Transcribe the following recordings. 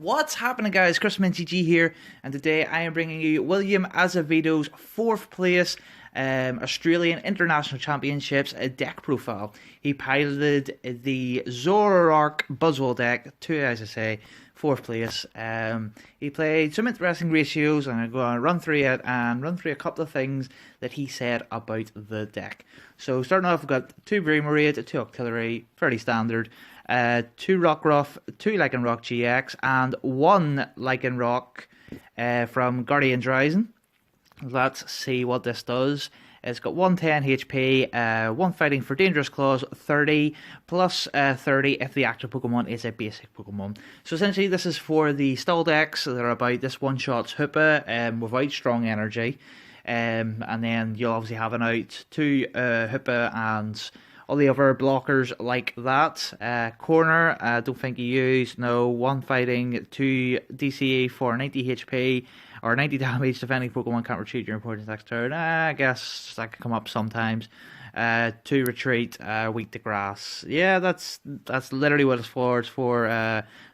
What's happening, guys? Chris from NCG here, and today I am bringing you William Azevedo's 4th place Australian International Championships deck profile. He piloted the Regirock Buzzwell deck to, as I say, 4th place. He played some interesting ratios, and I'm going to run through it and run through a couple of things that he said about the deck. So starting off, we've got 2 Regirock, 2 Artillery, fairly standard. 2 Rockruff, 2 Lycanroc GX, and 1 Lycanroc from Guardian's Rising. Let's see what this does. It's got 110 HP, 1 fighting for Dangerous Claws, 30, plus 30 if the active Pokemon is a basic Pokemon. So essentially this is for the stall decks that are about this one-shot Hoopa without strong energy. And then you'll obviously have an out 2 Hoopa and all the other blockers like that. Corner, don't think you use. No, 1 fighting, 2 DCE for 90 HP or 90 damage. Defending Pokemon can't retreat during opponent's next turn. I guess that could come up sometimes. 2 retreat, weak to grass. Yeah, that's literally what it's for. It's for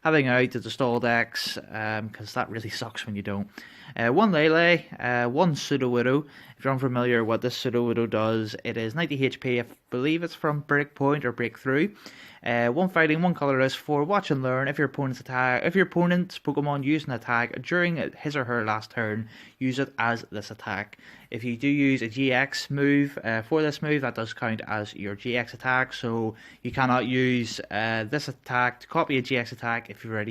having out the stall decks, because that really sucks when you don't. 1 Lele, 1 Sudowoodo. If you're unfamiliar what this Sudowoodo does, it is 90 HP. I believe it's from Breakpoint or Breakthrough. 1 fighting, 1 colorless for Watch and Learn. If your opponent's Pokemon use an attack during his or her last turn, use it as this attack. If you do use a GX move for this move, that does count as your GX attack. So you cannot use this attack to copy a GX attack if your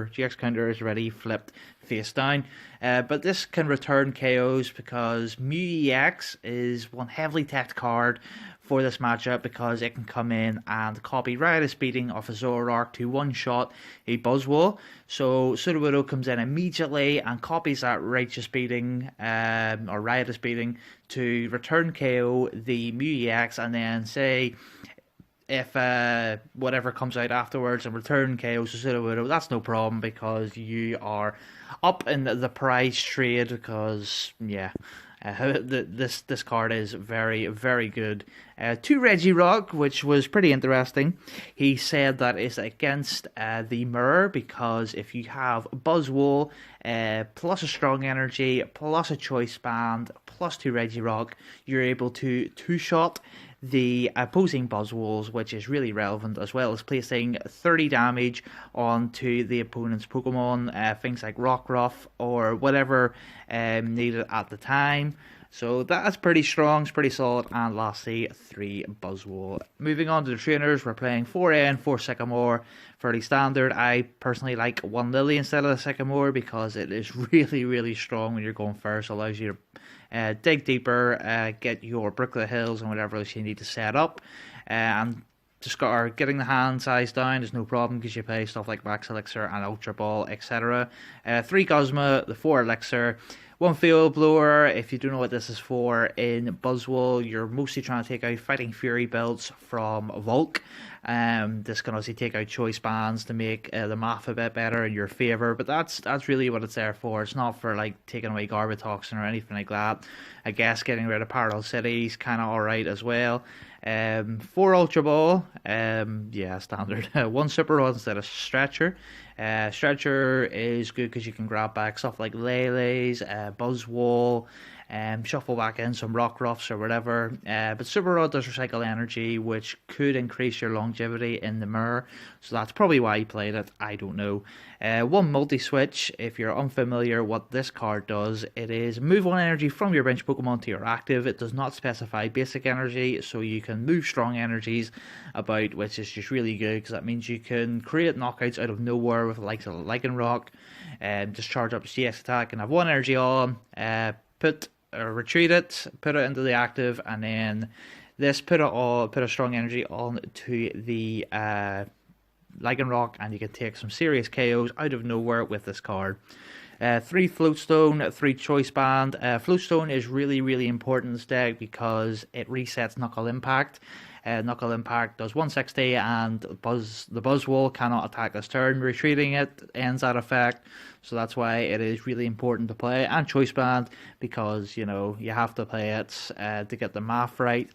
GX counter is already flipped face down. But this can return KOs because Mew EX is one heavily teched card for this matchup, because it can come in and copy Riotous Beating off a Zoroark to one-shot a Buzzwole. So Sudowoodo comes in immediately and copies that Righteous Beating or Riotous Beating to return KO the Mew EX, and then say if whatever comes out afterwards and return KOs to Sudowoodo, that's no problem because you are up in the prize trade, because yeah. This card is very, very good. 2 Regirock, which was pretty interesting. He said that it's against the mirror, because if you have Buzzwole plus a strong energy plus a choice band plus 2 Regirock, you're able to 2-shot the opposing Buzzwoles, which is really relevant, as well as placing 30 damage onto the opponent's Pokemon, things like Rockruff or whatever needed at the time. So that's pretty strong, it's pretty solid. And lastly, 3 Buzzwole. Moving on to the trainers, we're playing 4N, 4 Sycamore, fairly standard. I personally like 1 Lily instead of the Sycamore, because it is really, really strong when you're going first. It allows you to dig deeper, get your Brooklet Hills and whatever else you need to set up. And just getting the hand size down is no problem, because you play stuff like Max Elixir and Ultra Ball, etc. 3 Cosma, the 4 Elixir. 1 Field Blower. If you don't know what this is for, in Buzzwole, you're mostly trying to take out Fighting Fury builds from Volk. This can also take out choice bands to make the math a bit better in your favour, but that's really what it's there for. It's not for like taking away Garbatoxin or anything like that. I guess getting rid of Parallel Cities kind of alright as well. 4 Ultra Ball, yeah, standard. 1 Super Rod instead of Stretcher. Stretcher is good because you can grab back stuff like Lele's, Buzzwole, shuffle back in some Rockruffs or whatever. But Super Rod does recycle energy, which could increase your longevity in the mirror. So that's probably why he played it. I don't know. 1 Multiswitch. If you're unfamiliar what this card does, it is move 1 energy from your bench Pokemon to your active. It does not specify basic energy, so you can move strong energies about, which is just really good, because that means you can create knockouts out of nowhere with the likes of Lycanroc, and just charge up your CS attack and have 1 energy on, retreat it, put it into the active, and then this put a strong energy on to the Lycanroc, and you can take some serious KOs out of nowhere with this card. 3 Floatstone, 3 Choice Band. Floatstone is really, really important in this deck because it resets Knuckle Impact. Knuckle Impact does 160, and the Buzzwole cannot attack this turn. Retreating it ends that effect. So that's why it is really important to play. And Choice Band, because, you know, you have to play it to get the math right.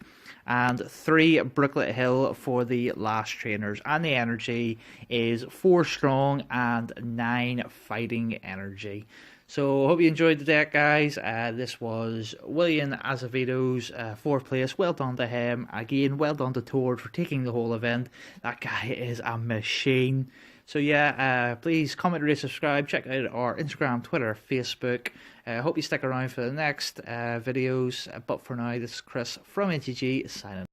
And 3 Brooklet Hill for the last trainers. And the energy is 4 strong and 9 fighting energy. So I hope you enjoyed the deck, guys. This was William Azevedo's 4th place. Well done to him. Again, well done to Tord for taking the whole event. That guy is a machine. So yeah, please comment, rate, subscribe. Check out our Instagram, Twitter, Facebook. Hope you stick around for the next videos. But for now, this is Chris from NTG signing.